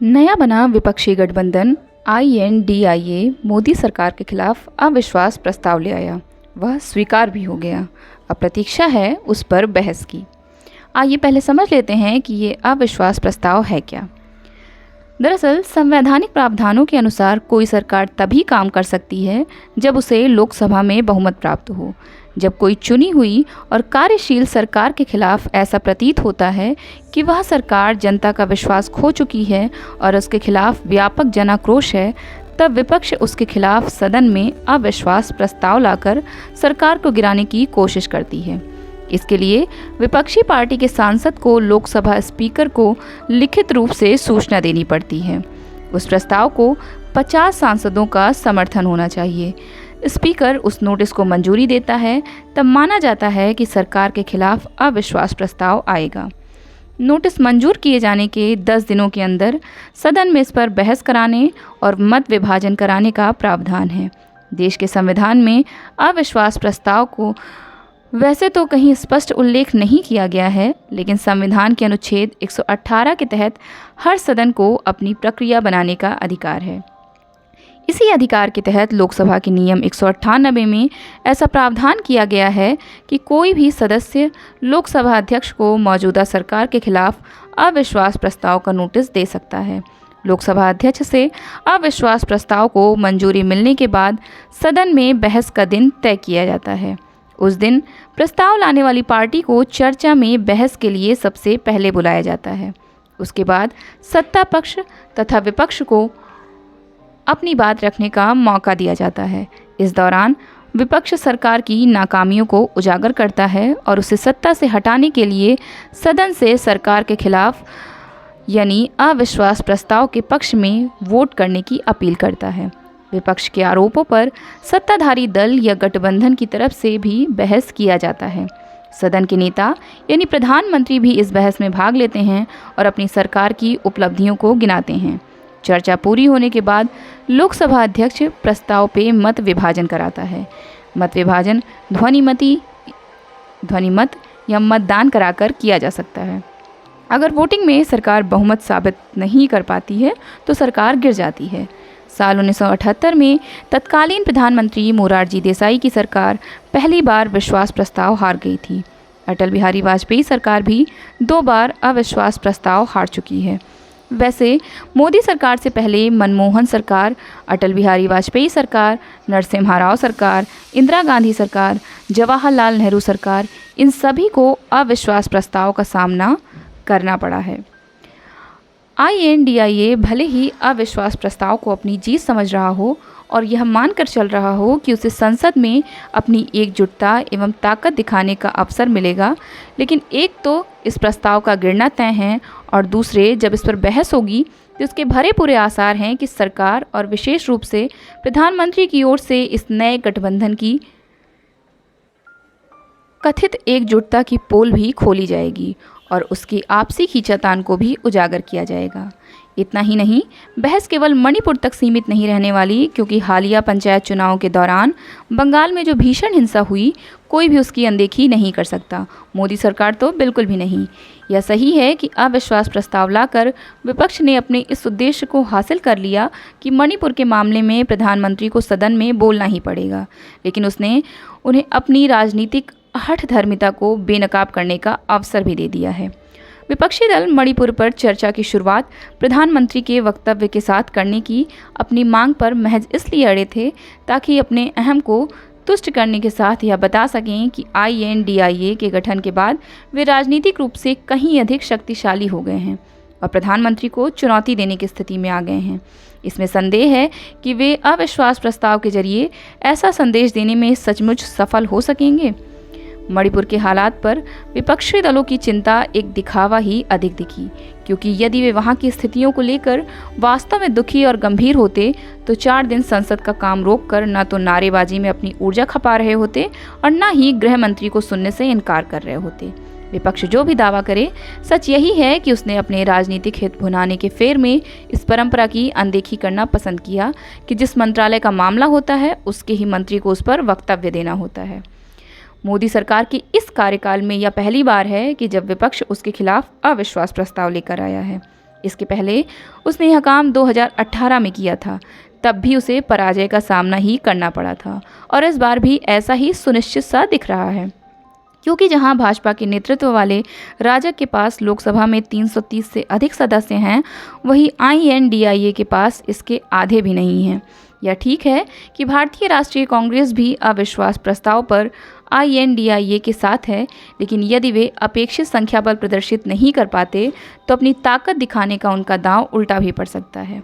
नया बना विपक्षी गठबंधन INDIA मोदी सरकार के खिलाफ अविश्वास प्रस्ताव ले आया। वह स्वीकार भी हो गया। अब प्रतीक्षा है उस पर बहस की। आइए पहले समझ लेते हैं कि ये अविश्वास प्रस्ताव है क्या। दरअसल संवैधानिक प्रावधानों के अनुसार कोई सरकार तभी काम कर सकती है जब उसे लोकसभा में बहुमत प्राप्त हो। जब कोई चुनी हुई और कार्यशील सरकार के खिलाफ ऐसा प्रतीत होता है कि वह सरकार जनता का विश्वास खो चुकी है और उसके खिलाफ व्यापक जनाक्रोश है, तब विपक्ष उसके खिलाफ सदन में अविश्वास प्रस्ताव लाकर सरकार को गिराने की कोशिश करती है। इसके लिए विपक्षी पार्टी के सांसद को लोकसभा स्पीकर को लिखित रूप से सूचना देनी पड़ती है। उस प्रस्ताव को 50 सांसदों का समर्थन होना चाहिए। स्पीकर उस नोटिस को मंजूरी देता है, तब माना जाता है कि सरकार के खिलाफ अविश्वास प्रस्ताव आएगा। नोटिस मंजूर किए जाने के 10 दिनों के अंदर सदन में इस पर बहस कराने और मत विभाजन कराने का प्रावधान है। देश के संविधान में अविश्वास प्रस्ताव को वैसे तो कहीं स्पष्ट उल्लेख नहीं किया गया है, लेकिन संविधान के अनुच्छेद 118 के तहत हर सदन को अपनी प्रक्रिया बनाने का अधिकार है। इसी अधिकार के तहत लोकसभा के नियम 198 में ऐसा प्रावधान किया गया है कि कोई भी सदस्य लोकसभा अध्यक्ष को मौजूदा सरकार के खिलाफ अविश्वास प्रस्ताव का नोटिस दे सकता है। लोकसभा अध्यक्ष से अविश्वास प्रस्ताव को मंजूरी मिलने के बाद सदन में बहस का दिन तय किया जाता है। उस दिन प्रस्ताव लाने वाली पार्टी को चर्चा में बहस के लिए सबसे पहले बुलाया जाता है। उसके बाद सत्ता पक्ष तथा विपक्ष को अपनी बात रखने का मौका दिया जाता है। इस दौरान विपक्ष सरकार की नाकामियों को उजागर करता है और उसे सत्ता से हटाने के लिए सदन से सरकार के खिलाफ यानी अविश्वास प्रस्ताव के पक्ष में वोट करने की अपील करता है। विपक्ष के आरोपों पर सत्ताधारी दल या गठबंधन की तरफ से भी बहस किया जाता है। सदन के नेता यानी प्रधानमंत्री भी इस बहस में भाग लेते हैं और अपनी सरकार की उपलब्धियों को गिनाते हैं। चर्चा पूरी होने के बाद लोकसभा अध्यक्ष प्रस्ताव पे मत विभाजन कराता है। मत विभाजन ध्वनिमत या मतदान कराकर किया जा सकता है। अगर वोटिंग में सरकार बहुमत साबित नहीं कर पाती है तो सरकार गिर जाती है। साल 1978 में तत्कालीन प्रधानमंत्री मोरारजी देसाई की सरकार पहली बार विश्वास प्रस्ताव हार गई थी। अटल बिहारी वाजपेयी सरकार भी 2 बार अविश्वास प्रस्ताव हार चुकी है। वैसे मोदी सरकार से पहले मनमोहन सरकार, अटल बिहारी वाजपेयी सरकार, नरसिम्हा राव सरकार, इंदिरा गांधी सरकार, जवाहरलाल नेहरू सरकार, इन सभी को अविश्वास प्रस्ताव का सामना करना पड़ा है। INDIA भले ही अविश्वास प्रस्ताव को अपनी जीत समझ रहा हो और यह मानकर चल रहा हो कि उसे संसद में अपनी एकजुटता एवं ताकत दिखाने का अवसर मिलेगा, लेकिन एक तो इस प्रस्ताव का गिरना तय है और दूसरे जब इस पर बहस होगी तो उसके भरे पूरे आसार हैं कि सरकार और विशेष रूप से प्रधानमंत्री की ओर से इस नए गठबंधन की कथित एकजुटता की पोल भी खोली जाएगी और उसकी आपसी खींचातान को भी उजागर किया जाएगा। इतना ही नहीं, बहस केवल मणिपुर तक सीमित नहीं रहने वाली, क्योंकि हालिया पंचायत चुनाव के दौरान बंगाल में जो भीषण हिंसा हुई, कोई भी उसकी अनदेखी नहीं कर सकता। मोदी सरकार तो बिल्कुल भी नहीं। यह सही है कि अविश्वास प्रस्ताव लाकर विपक्ष ने अपने इस उद्देश्य को हासिल कर लिया कि मणिपुर के मामले में प्रधानमंत्री को सदन में बोलना ही पड़ेगा, लेकिन उसने उन्हें अपनी राजनीतिक हठधर्मिता को बेनकाब करने का अवसर भी दे दिया है। विपक्षी दल मणिपुर पर चर्चा की शुरुआत प्रधानमंत्री के वक्तव्य के साथ करने की अपनी मांग पर महज इसलिए अड़े थे ताकि अपने अहम को तुष्ट करने के साथ यह बता सकें कि INDIA के गठन के बाद वे राजनीतिक रूप से कहीं अधिक शक्तिशाली हो गए हैं और प्रधानमंत्री को चुनौती देने की स्थिति में आ गए हैं। इसमें संदेह है कि वे अविश्वास प्रस्ताव के जरिए ऐसा संदेश देने में सचमुच सफल हो सकेंगे। मणिपुर के हालात पर विपक्षी दलों की चिंता एक दिखावा ही अधिक दिखी, क्योंकि यदि वे वहां की स्थितियों को लेकर वास्तव में दुखी और गंभीर होते तो 4 दिन संसद का काम रोककर न तो नारेबाजी में अपनी ऊर्जा खपा रहे होते और न ही गृह मंत्री को सुनने से इनकार कर रहे होते। विपक्ष जो भी दावा करे, सच यही है कि उसने अपने राजनीतिक हित भुनाने के फेर में इस परंपरा की अनदेखी करना पसंद किया कि जिस मंत्रालय का मामला होता है उसके ही मंत्री को उस पर वक्तव्य देना होता है। मोदी सरकार की इस कार्यकाल में यह पहली बार है कि जब विपक्ष उसके खिलाफ अविश्वास प्रस्ताव लेकर आया है। इसके पहले उसने यह काम 2018 में किया था, तब भी उसे पराजय का सामना ही करना पड़ा था और इस बार भी ऐसा ही सुनिश्चित सा दिख रहा है, क्योंकि जहां भाजपा के नेतृत्व वाले राजग के पास लोकसभा में 330 से अधिक सदस्य हैं, वहीं INDIA के पास इसके आधे भी नहीं हैं। यह ठीक है कि भारतीय राष्ट्रीय कांग्रेस भी अविश्वास प्रस्ताव पर INDIA के साथ है, लेकिन यदि वे अपेक्षित संख्या बल प्रदर्शित नहीं कर पाते तो अपनी ताकत दिखाने का उनका दांव उल्टा भी पड़ सकता है।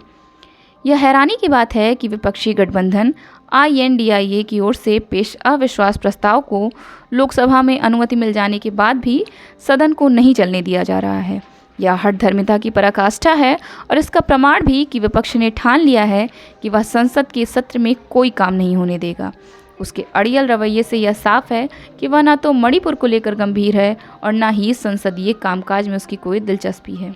यह हैरानी की बात है कि विपक्षी गठबंधन INDIA की ओर से पेश अविश्वास प्रस्ताव को लोकसभा में अनुमति मिल जाने के बाद भी सदन को नहीं चलने दिया जा रहा है। यह हठधर्मिता की पराकाष्ठा है और इसका प्रमाण भी कि विपक्ष ने ठान लिया है कि वह संसद के सत्र में कोई काम नहीं होने देगा। उसके अड़ियल रवैये से यह साफ है कि वह ना तो मणिपुर को लेकर गंभीर है और ना ही संसदीय कामकाज में उसकी कोई दिलचस्पी है।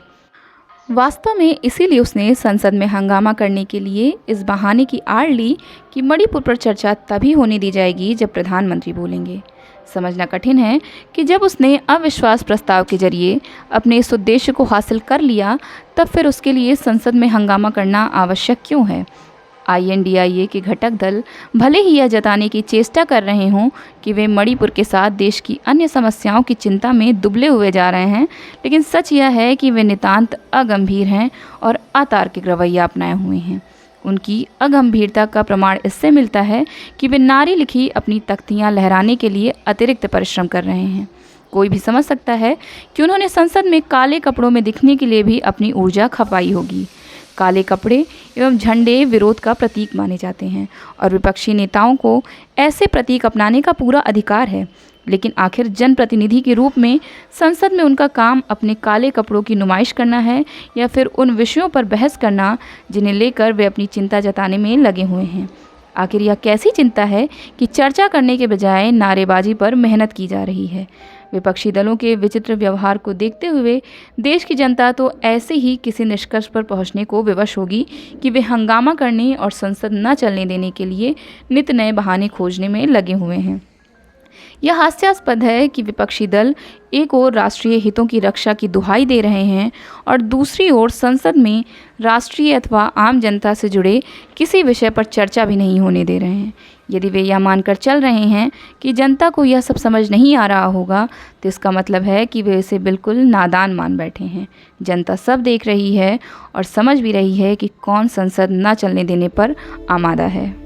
वास्तव में इसीलिए उसने संसद में हंगामा करने के लिए इस बहाने की आड़ ली कि मणिपुर पर चर्चा तभी होने दी जाएगी जब प्रधानमंत्री बोलेंगे। समझना कठिन है कि जब उसने अविश्वास प्रस्ताव के जरिए अपने इस उद्देश्य को हासिल कर लिया, तब फिर उसके लिए संसद में हंगामा करना आवश्यक क्यों है। INDIA के घटक दल भले ही यह जताने की चेष्टा कर रहे हों कि वे मणिपुर के साथ देश की अन्य समस्याओं की चिंता में दुबले हुए जा रहे हैं, लेकिन सच यह है कि वे नितांत अगंभीर हैं और अतार्किक रवैया अपनाए हुए हैं। उनकी अगंभीरता का प्रमाण इससे मिलता है कि वे नारी लिखी अपनी तख्तियां लहराने के लिए अतिरिक्त परिश्रम कर रहे हैं। कोई भी समझ सकता है कि उन्होंने संसद में काले कपड़ों में दिखने के लिए भी अपनी ऊर्जा खपाई होगी। काले कपड़े एवं झंडे विरोध का प्रतीक माने जाते हैं और विपक्षी नेताओं को ऐसे प्रतीक अपनाने का पूरा अधिकार है, लेकिन आखिर जनप्रतिनिधि के रूप में संसद में उनका काम अपने काले कपड़ों की नुमाइश करना है या फिर उन विषयों पर बहस करना जिन्हें लेकर वे अपनी चिंता जताने में लगे हुए हैं। आखिर यह कैसी चिंता है कि चर्चा करने के बजाय नारेबाजी पर मेहनत की जा रही है। विपक्षी दलों के विचित्र व्यवहार को देखते हुए देश की जनता तो ऐसे ही किसी निष्कर्ष पर पहुंचने को विवश होगी कि वे हंगामा करने और संसद न चलने देने के लिए नित नए बहाने खोजने में लगे हुए हैं। यह हास्यास्पद है कि विपक्षी दल एक ओर राष्ट्रीय हितों की रक्षा की दुहाई दे रहे हैं और दूसरी ओर संसद में राष्ट्रीय अथवा आम जनता से जुड़े किसी विषय पर चर्चा भी नहीं होने दे रहे हैं। यदि वे यह मानकर चल रहे हैं कि जनता को यह सब समझ नहीं आ रहा होगा, तो इसका मतलब है कि वे इसे बिल्कुल नादान मान बैठे हैं। जनता सब देख रही है और समझ भी रही है कि कौन संसद न चलने देने पर आमादा है।